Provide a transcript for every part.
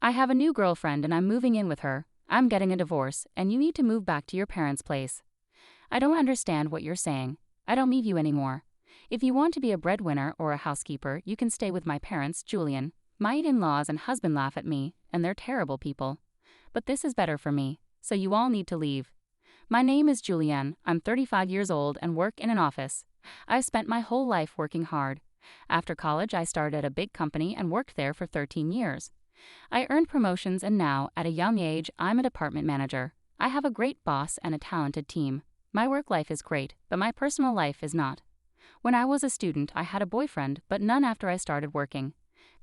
I have a new girlfriend and I'm moving in with her. I'm getting a divorce, and you need to move back to your parents' place. I don't understand what you're saying. I don't need you anymore. If you want to be a breadwinner or a housekeeper, you can stay with my parents, Julian. My in-laws and husband laugh at me, and they're terrible people. But this is better for me, so you all need to leave. My name is Julianne. I'm 35 years old and work in an office. I've spent my whole life working hard. After college, I started at a big company and worked there for 13 years. I earned promotions, and now, at a young age, I'm a department manager. I have a great boss and a talented team. My work life is great, but my personal life is not. When I was a student, I had a boyfriend, but none after I started working.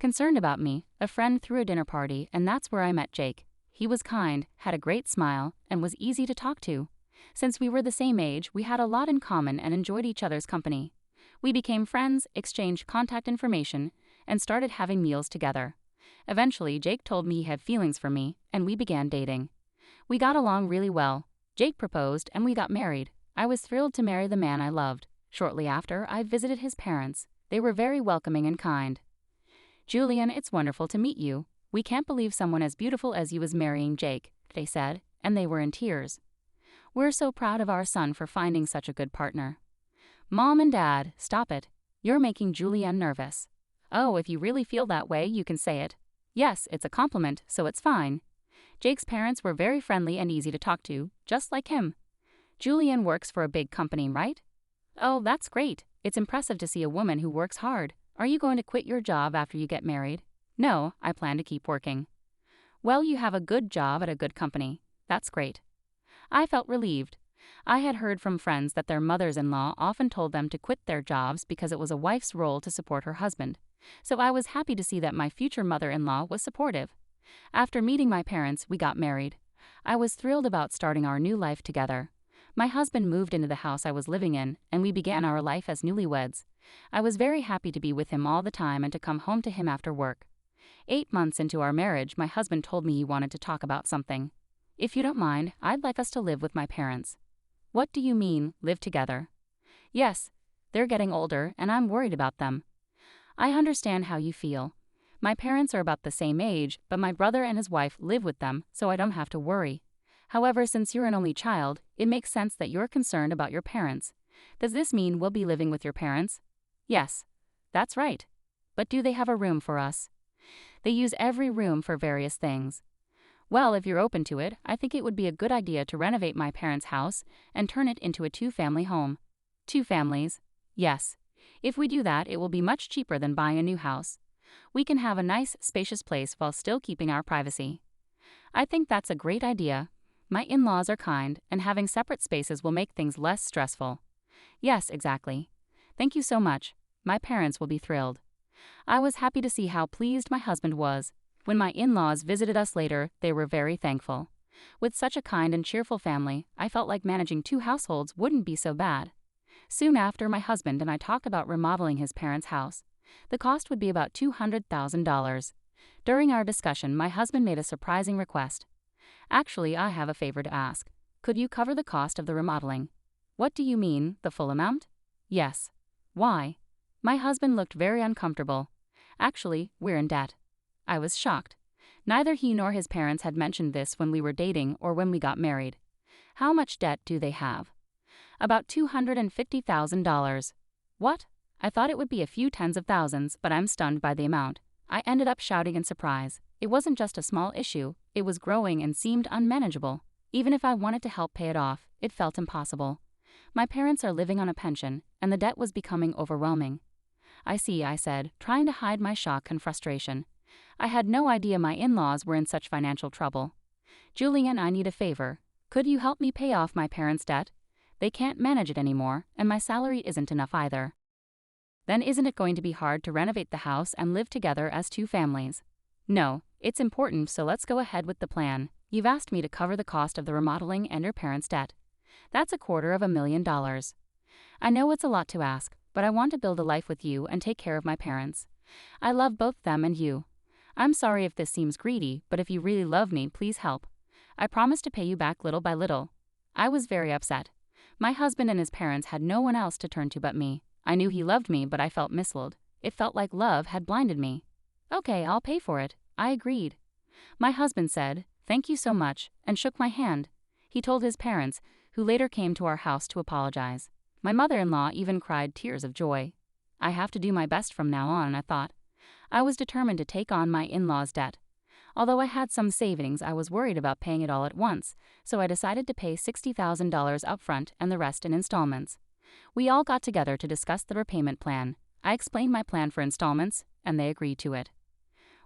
Concerned about me, a friend threw a dinner party, and that's where I met Jake. He was kind, had a great smile, and was easy to talk to. Since we were the same age, we had a lot in common and enjoyed each other's company. We became friends, exchanged contact information, and started having meals together. Eventually, Jake told me he had feelings for me, and we began dating. We got along really well. Jake proposed, and we got married. I was thrilled to marry the man I loved. Shortly after, I visited his parents. They were very welcoming and kind. Julian, it's wonderful to meet you. We can't believe someone as beautiful as you is marrying Jake, they said, and they were in tears. We're so proud of our son for finding such a good partner. Mom and Dad, stop it. You're making Julianne nervous. Oh, if you really feel that way, you can say it. Yes, it's a compliment, so it's fine. Jake's parents were very friendly and easy to talk to, just like him. Julianne works for a big company, right? Oh, that's great. It's impressive to see a woman who works hard. Are you going to quit your job after you get married? No, I plan to keep working. Well, you have a good job at a good company. That's great. I felt relieved. I had heard from friends that their mothers-in-law often told them to quit their jobs because it was a wife's role to support her husband. So I was happy to see that my future mother-in-law was supportive. After meeting my parents, we got married. I was thrilled about starting our new life together. My husband moved into the house I was living in, and we began our life as newlyweds. I was very happy to be with him all the time and to come home to him after work. 8 months into our marriage, my husband told me he wanted to talk about something. If you don't mind, I'd like us to live with my parents. What do you mean, live together? Yes, they're getting older, and I'm worried about them. I understand how you feel. My parents are about the same age, but my brother and his wife live with them, so I don't have to worry. However, since you're an only child, it makes sense that you're concerned about your parents. Does this mean we'll be living with your parents? Yes, that's right. But do they have a room for us? They use every room for various things. Well, if you're open to it, I think it would be a good idea to renovate my parents' house and turn it into a 2-family home. 2 families? Yes. If we do that, it will be much cheaper than buying a new house. We can have a nice, spacious place while still keeping our privacy. I think that's a great idea. My in-laws are kind, and having separate spaces will make things less stressful. Yes, exactly. Thank you so much. My parents will be thrilled. I was happy to see how pleased my husband was. When my in-laws visited us later, they were very thankful. With such a kind and cheerful family, I felt like managing 2 households wouldn't be so bad. Soon after, my husband and I talked about remodeling his parents' house. The cost would be about $200,000. During our discussion, my husband made a surprising request. Actually, I have a favor to ask. Could you cover the cost of the remodeling? What do you mean, the full amount? Yes. Why? My husband looked very uncomfortable. Actually, we're in debt. I was shocked. Neither he nor his parents had mentioned this when we were dating or when we got married. How much debt do they have? About $250,000. What? I thought it would be a few tens of thousands, but I'm stunned by the amount. I ended up shouting in surprise. It wasn't just a small issue, it was growing and seemed unmanageable. Even if I wanted to help pay it off, it felt impossible. My parents are living on a pension, and the debt was becoming overwhelming. I see, I said, trying to hide my shock and frustration. I had no idea my in-laws were in such financial trouble. Julian, I need a favor. Could you help me pay off my parents' debt? They can't manage it anymore, and my salary isn't enough either. Then isn't it going to be hard to renovate the house and live together as 2 families? No, it's important, so let's go ahead with the plan. You've asked me to cover the cost of the remodeling and your parents' debt. That's $250,000. I know it's a lot to ask, but I want to build a life with you and take care of my parents. I love both them and you. I'm sorry if this seems greedy, but if you really love me, please help. I promise to pay you back little by little. I was very upset. My husband and his parents had no one else to turn to but me. I knew he loved me, but I felt misled. It felt like love had blinded me. Okay, I'll pay for it. I agreed. My husband said, "Thank you so much," and shook my hand. He told his parents, who later came to our house to apologize. My mother-in-law even cried tears of joy. I have to do my best from now on, I thought. I was determined to take on my in-laws' debt. Although I had some savings, I was worried about paying it all at once, so I decided to pay $60,000 upfront and the rest in installments. We all got together to discuss the repayment plan. I explained my plan for installments, and they agreed to it.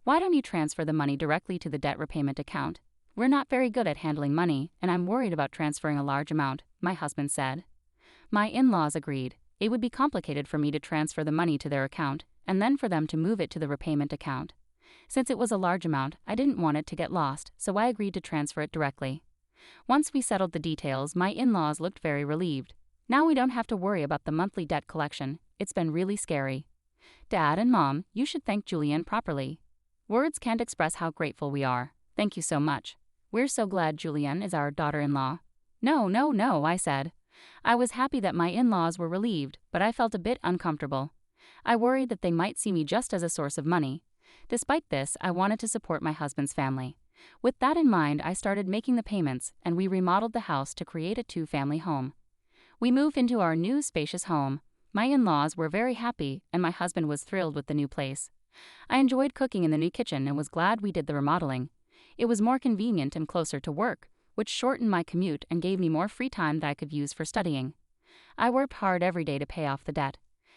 "Why don't you transfer the money directly to the debt repayment account? We're not very good at handling money, and I'm worried about transferring a large amount," my husband said. My in-laws agreed. It would be complicated for me to transfer the money to their account, and then for them to move it to the repayment account. Since it was a large amount, I didn't want it to get lost, so I agreed to transfer it directly. Once we settled the details, my in-laws looked very relieved. Now we don't have to worry about the monthly debt collection. It's been really scary. Dad and Mom, you should thank Julianne properly. Words can't express how grateful we are. Thank you so much. We're so glad Julianne is our daughter-in-law. No, I said. I was happy that my in-laws were relieved, but I felt a bit uncomfortable. I worried that they might see me just as a source of money. Despite this, I wanted to support my husband's family. With that in mind, I started making the payments, and we remodeled the house to create a two-family home. We moved into our new spacious home. My in-laws were very happy, and my husband was thrilled with the new place. I enjoyed cooking in the new kitchen and was glad we did the remodeling. It was more convenient and closer to work, which shortened my commute and gave me more free time that I could use for studying. I worked hard every day to pay off the debt.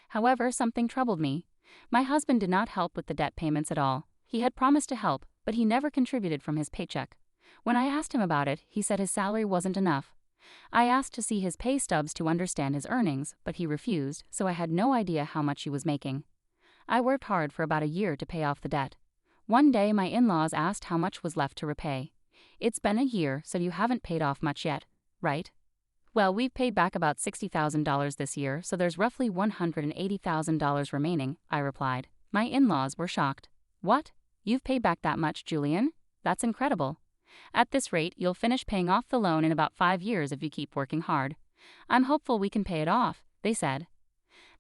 However, something troubled me. My husband did not help with the debt payments at all. He had promised to help, but he never contributed from his paycheck. When I asked him about it, he said his salary wasn't enough. I asked to see his pay stubs to understand his earnings, but he refused, so I had no idea how much he was making. I worked hard for about a year to pay off the debt. One day, my in-laws asked how much was left to repay. "It's been a year, so you haven't paid off much yet, right?" "Well, we've paid back about $60,000 this year, so there's roughly $180,000 remaining," I replied. My in-laws were shocked. "What? You've paid back that much, Julian? That's incredible. At this rate, you'll finish paying off the loan in about 5 years if you keep working hard. I'm hopeful we can pay it off," they said.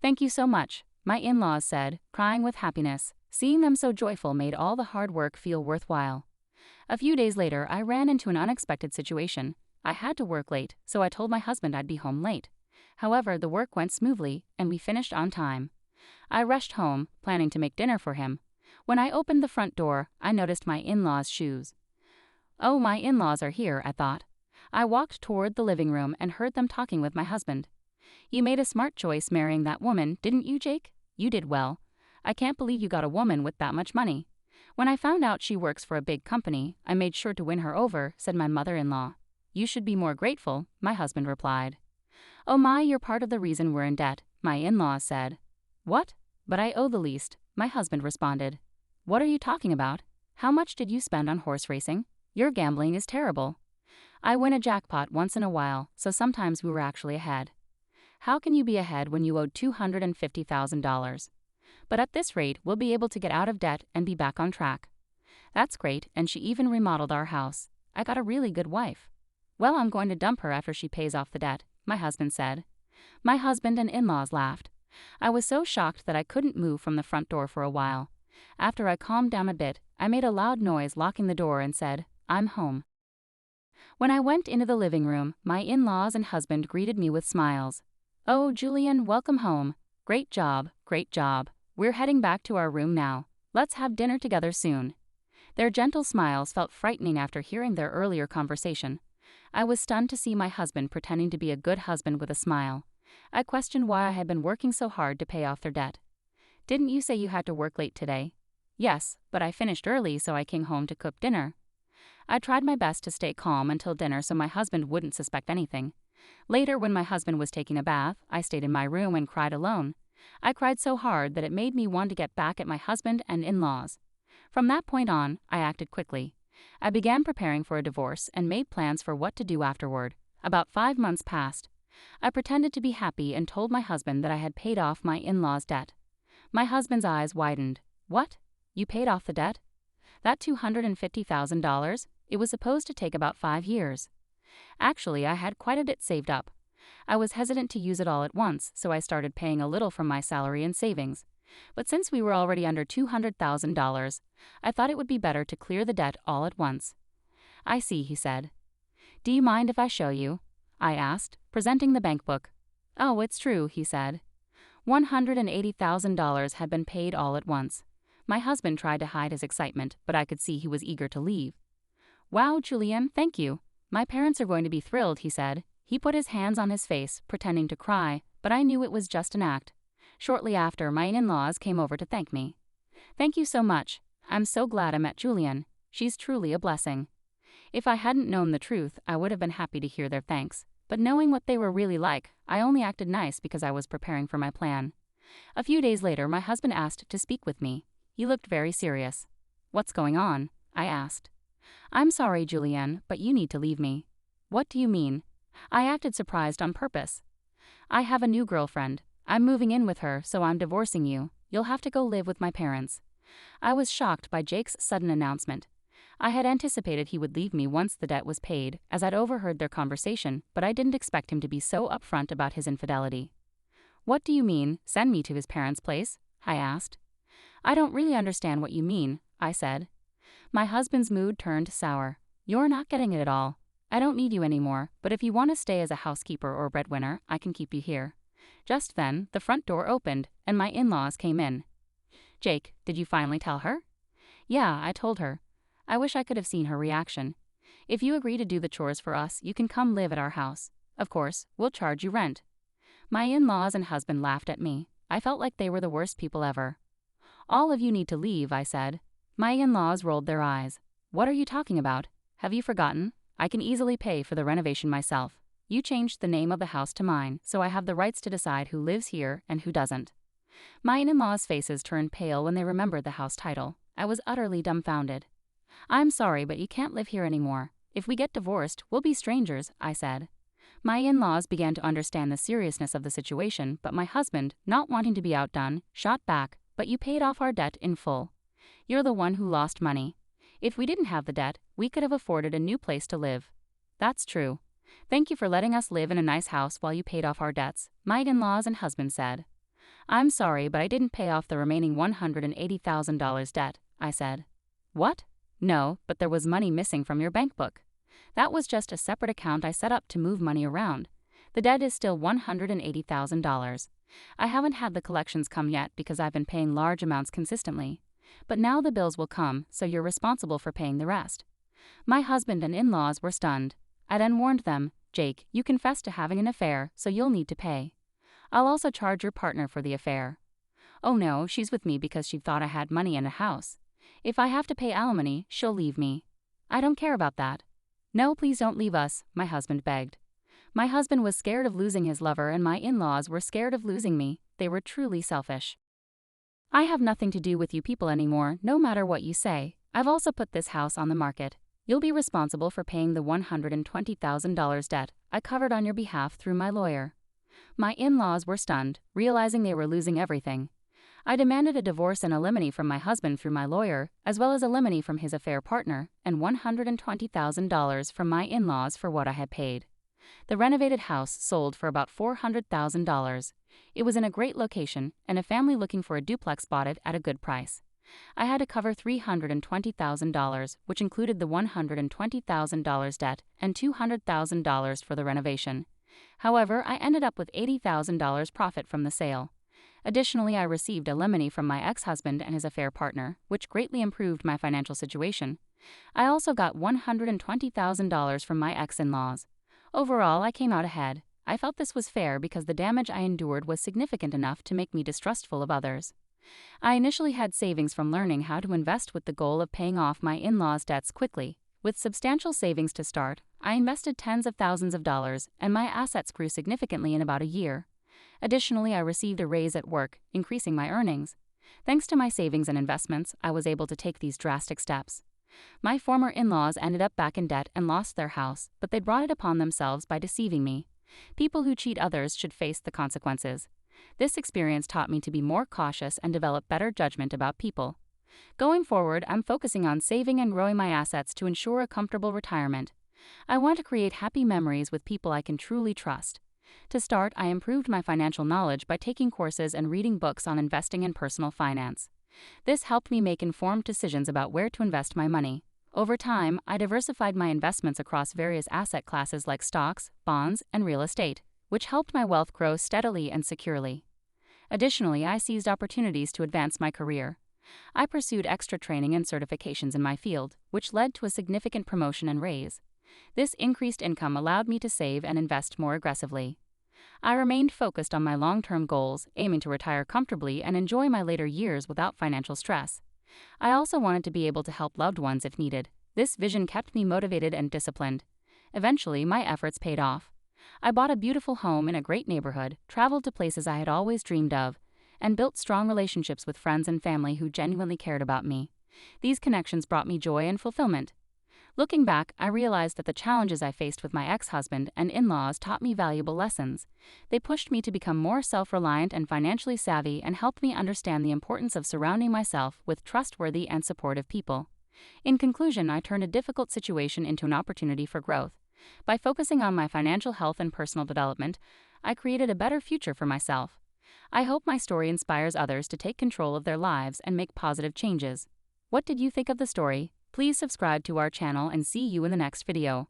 "Thank you so much," my in-laws said, crying with happiness. Seeing them so joyful made all the hard work feel worthwhile. A few days later, I ran into an unexpected situation. I had to work late, so I told my husband I'd be home late. However, the work went smoothly, and we finished on time. I rushed home, planning to make dinner for him. When I opened the front door, I noticed my in-laws' shoes. "Oh, my in-laws are here," I thought. I walked toward the living room and heard them talking with my husband. "You made a smart choice marrying that woman, didn't you, Jake? You did well. I can't believe you got a woman with that much money." "When I found out she works for a big company, I made sure to win her over," said my mother-in-law. "You should be more grateful," my husband replied. "Oh my, you're part of the reason we're in debt," my in-laws said. "What? But I owe the least," my husband responded. "What are you talking about? How much did you spend on horse racing? Your gambling is terrible." "I win a jackpot once in a while, so sometimes we were actually ahead." "How can you be ahead when you owed $250,000? But at this rate, we'll be able to get out of debt and be back on track." "That's great, and she even remodeled our house. I got a really good wife." "Well, I'm going to dump her after she pays off the debt," my husband said. My husband and in-laws laughed. I was so shocked that I couldn't move from the front door for a while. After I calmed down a bit, I made a loud noise locking the door and said, "I'm home." When I went into the living room, my in-laws and husband greeted me with smiles. "Oh, Julian, welcome home. Great job, great job. We're heading back to our room now. Let's have dinner together soon." Their gentle smiles felt frightening after hearing their earlier conversation. I was stunned to see my husband pretending to be a good husband with a smile. I questioned why I had been working so hard to pay off their debt. "Didn't you say you had to work late today?" "Yes, but I finished early, so I came home to cook dinner." I tried my best to stay calm until dinner so my husband wouldn't suspect anything. Later, when my husband was taking a bath, I stayed in my room and cried alone. I cried so hard that it made me want to get back at my husband and in-laws. From that point on, I acted quickly. I began preparing for a divorce and made plans for what to do afterward. About 5 months passed. I pretended to be happy and told my husband that I had paid off my in-laws' debt. My husband's eyes widened. "What? You paid off the debt? That $250,000? It was supposed to take about 5 years. Actually, I had quite a bit saved up. I was hesitant to use it all at once, so I started paying a little from my salary in savings. But since we were already under $200,000, I thought it would be better to clear the debt all at once. I see, he said. Do you mind if I show you? I asked, presenting the bank book. Oh, it's true, he said. $180,000 had been paid all at once. My husband tried to hide his excitement, but I could see he was eager to leave. Wow, Julian, thank you. My parents are going to be thrilled, he said. He put his hands on his face, pretending to cry, but I knew it was just an act. Shortly after, my in-laws came over to thank me. Thank you so much. I'm so glad I met Julian. She's truly a blessing. If I hadn't known the truth, I would have been happy to hear their thanks. But knowing what they were really like, I only acted nice because I was preparing for my plan. A few days later, my husband asked to speak with me. He looked very serious. What's going on? I asked. I'm sorry, Julianne, but you need to leave me. What do you mean? I acted surprised on purpose. I have a new girlfriend. I'm moving in with her, so I'm divorcing you. You'll have to go live with my parents. I was shocked by Jake's sudden announcement. I had anticipated he would leave me once the debt was paid, as I'd overheard their conversation, but I didn't expect him to be so upfront about his infidelity. What do you mean, send me to his parents' place? I asked. I don't really understand what you mean, I said. My husband's mood turned sour. You're not getting it at all. I don't need you anymore, but if you want to stay as a housekeeper or breadwinner, I can keep you here. Just then, the front door opened, and my in-laws came in. Jake, did you finally tell her? Yeah, I told her. I wish I could have seen her reaction. If you agree to do the chores for us, you can come live at our house. Of course, we'll charge you rent. My in-laws and husband laughed at me. I felt like they were the worst people ever. All of you need to leave, I said. My in-laws rolled their eyes. What are you talking about? Have you forgotten? I can easily pay for the renovation myself. You changed the name of the house to mine, so I have the rights to decide who lives here and who doesn't. My in-laws' faces turned pale when they remembered the house title. I was utterly dumbfounded. I'm sorry, but you can't live here anymore. If we get divorced, we'll be strangers, I said. My in-laws began to understand the seriousness of the situation, but my husband, not wanting to be outdone, shot back, but you paid off our debt in full. You're the one who lost money. If we didn't have the debt, we could have afforded a new place to live. That's true. Thank you for letting us live in a nice house while you paid off our debts, my in-laws and husband said. I'm sorry, but I didn't pay off the remaining $180,000 debt, I said. What? No, but there was money missing from your bank book. That was just a separate account I set up to move money around. The debt is still $180,000. I haven't had the collections come yet because I've been paying large amounts consistently. But now the bills will come, so you're responsible for paying the rest. My husband and in-laws were stunned. I then warned them, Jake, you confessed to having an affair, so you'll need to pay. I'll also charge your partner for the affair. Oh no, she's with me because she thought I had money and a house. If I have to pay alimony, she'll leave me. I don't care about that. No, please don't leave us, my husband begged. My husband was scared of losing his lover and my in-laws were scared of losing me. They were truly selfish. I have nothing to do with you people anymore, no matter what you say. I've also put this house on the market. You'll be responsible for paying the $120,000 debt I covered on your behalf through my lawyer. My in-laws were stunned, realizing they were losing everything. I demanded a divorce and alimony from my husband through my lawyer, as well as alimony from his affair partner, and $120,000 from my in-laws for what I had paid. The renovated house sold for about $400,000. It was in a great location, and a family looking for a duplex bought it at a good price. I had to cover $320,000, which included the $120,000 debt and $200,000 for the renovation. However, I ended up with $80,000 profit from the sale. Additionally, I received alimony from my ex-husband and his affair partner, which greatly improved my financial situation. I also got $120,000 from my ex-in-laws. Overall, I came out ahead. I felt this was fair because the damage I endured was significant enough to make me distrustful of others. I initially had savings from learning how to invest with the goal of paying off my in-laws' debts quickly. With substantial savings to start, I invested tens of thousands of dollars, and my assets grew significantly in about a year. Additionally, I received a raise at work, increasing my earnings. Thanks to my savings and investments, I was able to take these drastic steps. My former in-laws ended up back in debt and lost their house, but they brought it upon themselves by deceiving me. People who cheat others should face the consequences. This experience taught me to be more cautious and develop better judgment about people. Going forward, I'm focusing on saving and growing my assets to ensure a comfortable retirement. I want to create happy memories with people I can truly trust. To start, I improved my financial knowledge by taking courses and reading books on investing and personal finance. This helped me make informed decisions about where to invest my money. Over time, I diversified my investments across various asset classes like stocks, bonds, and real estate, which helped my wealth grow steadily and securely. Additionally, I seized opportunities to advance my career. I pursued extra training and certifications in my field, which led to a significant promotion and raise. This increased income allowed me to save and invest more aggressively. I remained focused on my long-term goals, aiming to retire comfortably and enjoy my later years without financial stress. I also wanted to be able to help loved ones if needed. This vision kept me motivated and disciplined. Eventually, my efforts paid off. I bought a beautiful home in a great neighborhood, traveled to places I had always dreamed of, and built strong relationships with friends and family who genuinely cared about me. These connections brought me joy and fulfillment. Looking back, I realized that the challenges I faced with my ex-husband and in-laws taught me valuable lessons. They pushed me to become more self-reliant and financially savvy and helped me understand the importance of surrounding myself with trustworthy and supportive people. In conclusion, I turned a difficult situation into an opportunity for growth. By focusing on my financial health and personal development, I created a better future for myself. I hope my story inspires others to take control of their lives and make positive changes. What did you think of the story? Please subscribe to our channel and see you in the next video.